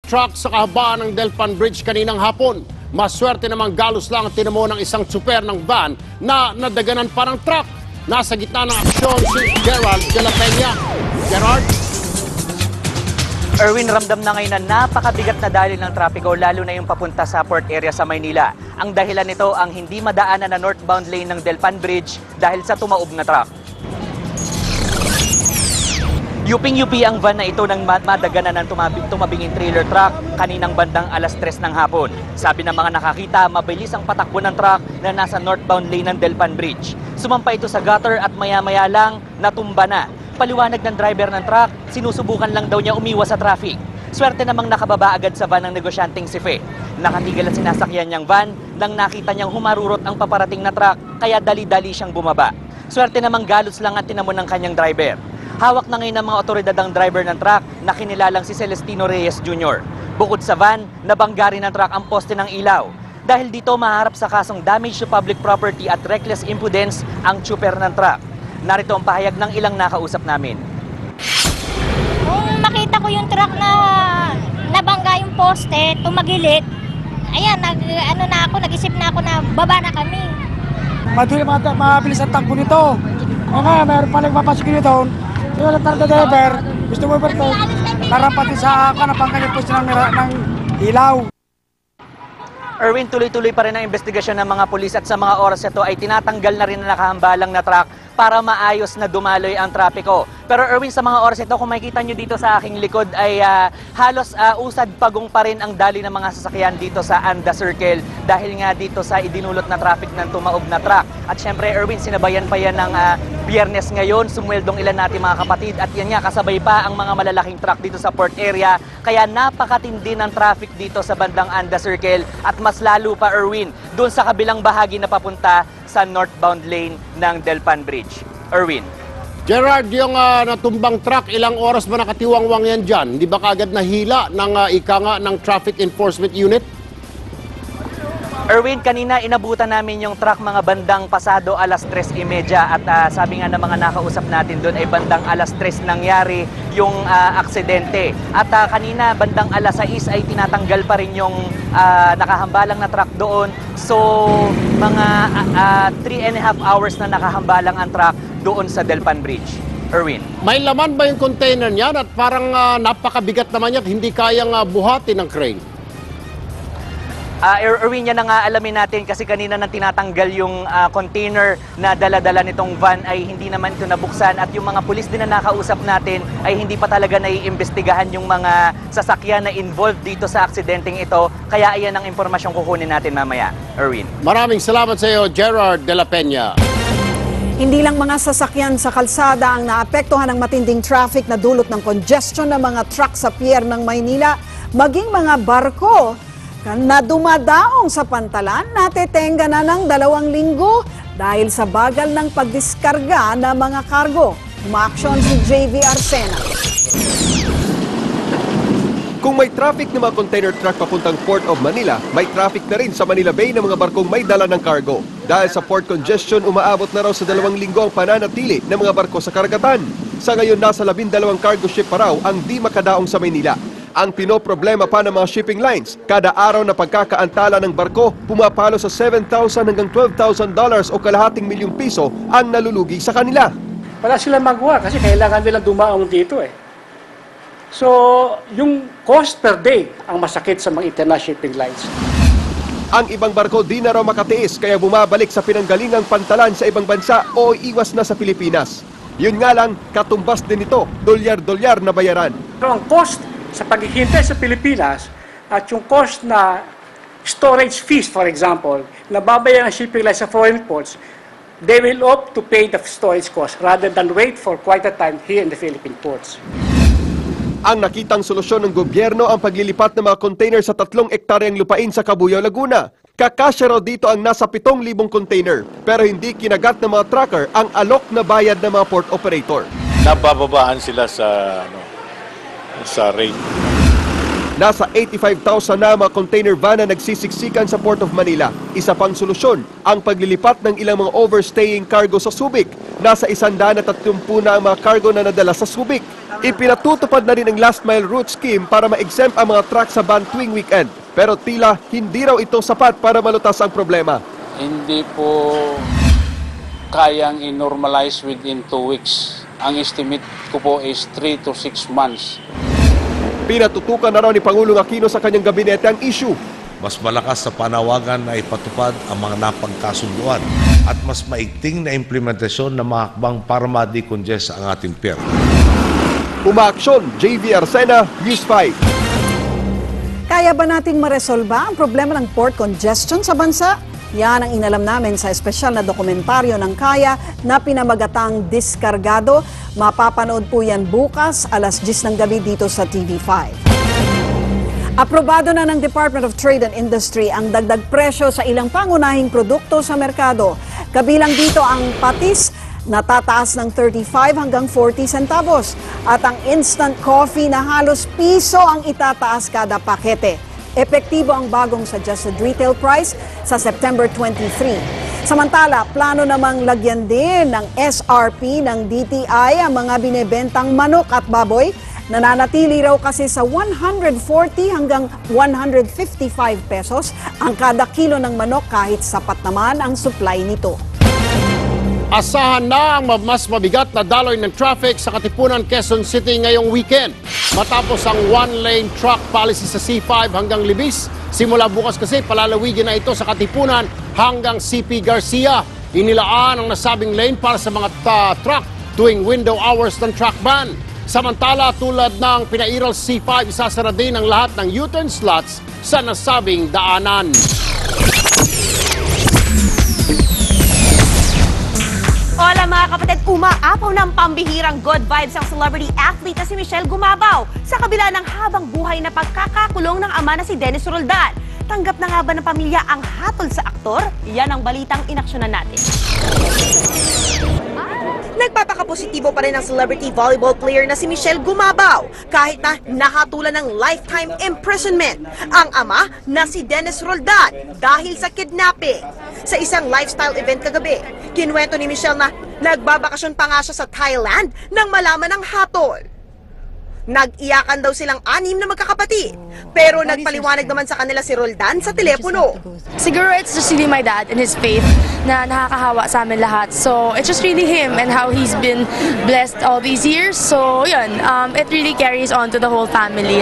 truck sa kahabaan ng Delpan Bridge kaninang hapon. Maswerte namang galos lang ang tinamo ng isang tsuper ng van na nadaganan pa ng truck. Nasa gitna ng aksyon si Gerald de la Peña. Gerard? Erwin, ramdam na ngayon na napakabigat na daloy ng trapiko lalo na yung papunta sa port area sa Maynila. Ang dahilan nito ang hindi madaanan na northbound lane ng Delpan Bridge dahil sa tumaob na truck. Yuping-yupi ang van na ito nang madaganan ng tumabinging trailer truck kaninang bandang alas 3 ng hapon. Sabi ng mga nakakita, mabilis ang patakbo ng truck na nasa northbound lane ng Delpan Bridge. Sumampa ito sa gutter at maya-maya lang natumba na. Paliwanag ng driver ng truck, sinusubukan lang daw niya umiwas sa traffic. Swerte namang nakababa agad sa van ng negosyanteng si Fe. Nakatigil at sinasakyan niyang van nang nakita niyang humarurot ang paparating na truck kaya dali-dali siyang bumaba. Swerte namang galos lang at tinamon ng kanyang driver. Hawak na ngayon ng mga otoridad ang driver ng truck na kinilalang si Celestino Reyes Jr. Bukod sa van, nabangga rin ng truck ang poste ng ilaw. Dahil dito maharap sa kasong damage to public property at reckless imprudence ang tsuper ng truck. Narito ang pahayag ng ilang nakausap namin. Kung makita ko yung truck na nabangga yung poste, tumagilid, ayan, nag-isip na ako na baba na kami. Mabilis ang takbo nito. O nga, mayroon pa nagpapasok nito. Yung lang driver, gusto mo ba ito? Narampati sa kanapang kanyang poste ng ilaw. Erwin, tuloy-tuloy pa rin ang investigasyon ng mga pulis at sa mga oras ito ay tinatanggal na rin ang nakahambalang na truck para maayos na dumaloy ang trapiko. Pero Erwin, sa mga oras ito, kung makikita nyo dito sa aking likod ay halos usad pagong pa rin ang daloy ng mga sasakyan dito sa Anda Circle dahil nga dito sa idinulot na traffic ng tumaob na truck. At syempre Erwin, sinabayan pa yan ng Biyernes ngayon, sumweldong ilan natin mga kapatid at yan nga kasabay pa ang mga malalaking truck dito sa port area. Kaya napakatindi ng traffic dito sa bandang Anda Circle at mas lalo pa Erwin, doon sa kabilang bahagi na papunta sa northbound lane ng Delpan Bridge. Erwin. Gerard, yung natumbang truck, ilang oras ba nakatiwangwang yan dyan? Hindi ba kaagad nahila ng ika nga ng Traffic Enforcement Unit? Erwin, kanina inabutan namin yung truck mga bandang pasado alas 3:30 at sabi nga ng mga nakausap natin doon ay bandang alas 3 nangyari yung aksidente. At kanina bandang alas 6 ay tinatanggal pa rin yung nakahambalang na truck doon. So mga 3.5 hours na nakahambalang ang truck doon sa Delpan Bridge. Erwin. May laman ba yung container niyan at parang napakabigat naman yan at hindi kayang buhatin ng crane? Erwin, yan na nga alamin natin kasi kanina nang tinatanggal yung container na dala-dala nitong van ay hindi naman ito nabuksan at yung mga pulis din na nakausap natin ay hindi pa talaga naiimbestigahan yung mga sasakyan na involved dito sa aksidenteng ito. Kaya ayan ang impormasyong kukunin natin mamaya. Erwin. Maraming salamat sa iyo, Gerard de la Peña. Hindi lang mga sasakyan sa kalsada ang naapektuhan ng matinding traffic na dulot ng congestion ng mga truck sa pier ng Maynila, maging mga barko na dumadaong sa pantalan natetenga na ng 2 linggo dahil sa bagal ng pagdiskarga ng mga kargo. Umaaksyon si JV Arsena. Kung may traffic ng mga container truck papuntang Port of Manila, may traffic na rin sa Manila Bay ng mga barkong may dala ng cargo. Dahil sa port congestion, umaabot na raw sa 2 linggo ang pananatili ng mga barko sa karagatan. Sa ngayon, nasa 12 cargo ship pa raw ang di makadaong sa Maynila. Ang pinoproblema pa ng mga shipping lines, kada araw na pagkakaantala ng barko, pumapalo sa $7,000 hanggang $12,000 o kalahating milyong piso ang nalulugi sa kanila. Wala silang magawa kasi kailangan nilang dumaong dito eh. So, yung cost per day ang masakit sa mga international shipping lines. Ang ibang barko di na raw makatiis kaya bumabalik sa pinanggalingang pantalan sa ibang bansa o iwas na sa Pilipinas. Yun nga lang, katumbas din ito, dolyar-dolyar na bayaran. Pero ang cost sa paghihintay sa Pilipinas at yung cost na storage fees, for example, na babayaran ng shipping lines sa foreign ports, they will opt to pay the storage cost rather than wait for quite a time here in the Philippine ports. Ang nakitang solusyon ng gobyerno ang paglilipat ng mga container sa 3 ektaryang lupain sa Cabuyao, Laguna. Kakasya raw dito ang nasa 7,000 container pero hindi kinagat ng mga trucker ang alok na bayad ng mga port operator. Nabababaan sila sa rate. Nasa 85,000 na mga container van na nagsisiksikan sa Port of Manila. Isa pang solusyon, ang paglilipat ng ilang mga overstaying cargo sa Subic. Nasa 130 na ang mga cargo na nadala sa Subic. Ipinatutupad na rin ang last mile route scheme para ma-exempt ang mga truck sa van tuwing weekend. Pero tila hindi raw ito sapat para malutas ang problema. Hindi po kayang i-normalize within 2 weeks. Ang estimate ko po is 3 to 6 months. Pinatutukan na raw ni Pangulong Aquino sa kanyang gabinete ang issue. Mas malakas sa panawagan na ipatupad ang mga napagkasunduan at mas maigting na implementasyon ng mga hakbang para ma-decongest ang ating pier. Umaaksyon, JV Arcena, News 5. Kaya ba nating maresolba ang problema ng port congestion sa bansa? Yan ang inalam namin sa espesyal na dokumentaryo ng Kaya na pinamagatang Diskargado. Mapapanood po yan bukas alas 10 ng gabi dito sa TV5. Aprobado na ng Department of Trade and Industry ang dagdag presyo sa ilang pangunahing produkto sa merkado. Kabilang dito ang patis, natataas ng 35 hanggang 40 centavos. At ang instant coffee na halos piso ang itataas kada pakete. Epektibo ang bagong suggested retail price sa September 23. Samantala, plano namang lagyan din ng SRP ng DTI ang mga binebentang manok at baboy. Nananatili raw kasi sa 140 hanggang 155 pesos ang kada kilo ng manok kahit sapat naman ang supply nito. Asahan na ang mas mabigat na daloy ng traffic sa Katipunan, Quezon City ngayong weekend. Matapos ang one-lane truck policy sa C5 hanggang Libis, simula bukas kasi palalawigin na ito sa Katipunan hanggang CP Garcia. Inilaan ang nasabing lane para sa mga truck tuwing window hours ng truck ban. Samantala, tulad ng pinairal C5, isasara din ang lahat ng U-turn slots sa nasabing daanan. Hola mga kapatid, umaapaw ng pambihirang good vibes ang celebrity athlete na si Michelle Gumabao sa kabila ng habang buhay na pagkakakulong ng ama na si Dennis Roldan. Tanggap na nga ba ng pamilya ang hatol sa aktor? Yan ang balitang inaksyonan natin. Nagpapakapositibo pa rin ang celebrity volleyball player na si Michelle Gumabao kahit na nahatulan ng lifetime imprisonment ang ama na si Dennis Roldan dahil sa kidnapping. Sa isang lifestyle event kagabi, kinuwento ni Michelle na nagbabakasyon pa nga siya sa Thailand nang malaman ng hatol. Nag-iyakan daw silang 6 na magkakapatid. Pero nagpaliwanag naman sa kanila si Roldan sa telepono. Siguro it's just really my dad and his faith na nakakahawa sa amin lahat. So it's just really him and how he's been blessed all these years. So yun, it really carries on to the whole family.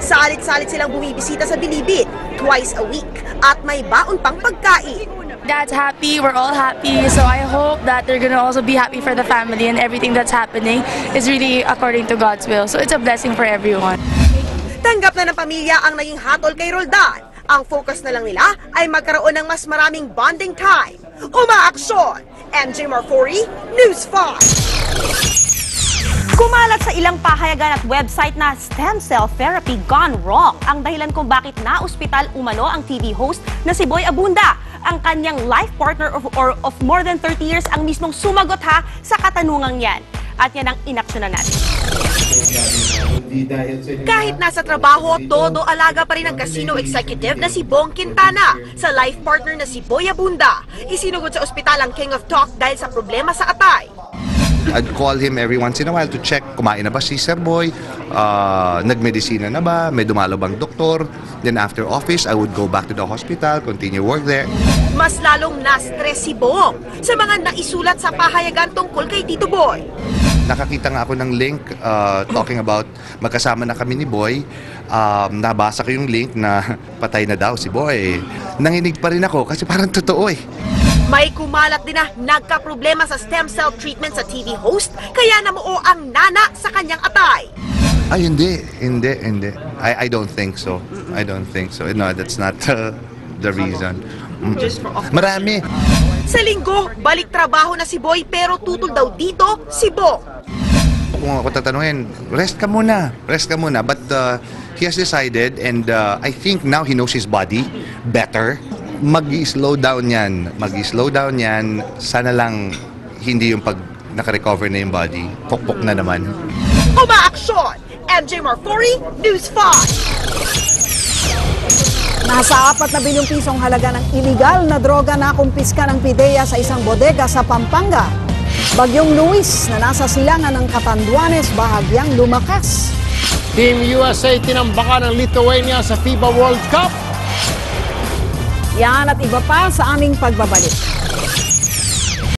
Salit-salit silang bumibisita sa Bilibid twice a week at may baon pang pagkain. Dad's happy, we're all happy, so I hope that they're gonna also be happy for the family and everything that's happening is really according to God's will. So it's a blessing for everyone. Tanggap na ng pamilya ang naging hatol kay Roldan. Ang focus na lang nila ay magkaroon ng mas maraming bonding time. Umaaksyon! MJ Marfori, News 5! Kumalat sa ilang pahayagan at website na stem cell therapy gone wrong ang dahilan kung bakit na-ospital umano ang TV host na si Boy Abunda. Ang kanyang life partner of more than 30 years ang mismong sumagot sa katanungang yan. At yan ang inaksyonan natin. Kahit nasa trabaho, todo alaga pa rin ang casino executive na si Bong Quintana sa life partner na si Boy Abunda. Isinugod sa ospital ang King of Talk dahil sa problema sa atay. I'd call him every once in a while to check kumain na ba si Sir Boy, nagmedisina na ba, may dumalo bang doktor. Then after office, I would go back to the hospital, continue work there. Mas lalong na-stress si Bong sa mga naisulat sa pahayagan tungkol kay Tito Boy. Nakakita nga ako ng link talking about magkasama na kami ni Boy. Nabasa ko yung link na patay na daw si Boy. Nanginig pa rin ako kasi parang totoo eh. May kumalat din na nagka-problema sa stem cell treatment sa TV host kaya namuo ang nana sa kanyang atay. Ay, hindi. I don't think so. I don't think so. No, that's not the reason. Marami. Sa linggo, balik trabaho na si Boy pero tutol daw dito si Bong. Kung ako tatanungin, rest ka muna. But he has decided and I think now he knows his body better. Mag-slow down yan. Sana lang hindi yung pag naka-recover na yung body. Pukpok na naman. Umaaksyon! MJ Marfori, News 5! Nasa 4 na bilyong pisong halaga ng iligal na droga na kumpiska ng PIDEA sa isang bodega sa Pampanga. Bagyong Luis na nasa silangan ng Catanduanes bahagyang lumakas. Team USA tinambakan ng Lithuania sa FIBA World Cup. Yan at iba pa sa aming pagbabalik.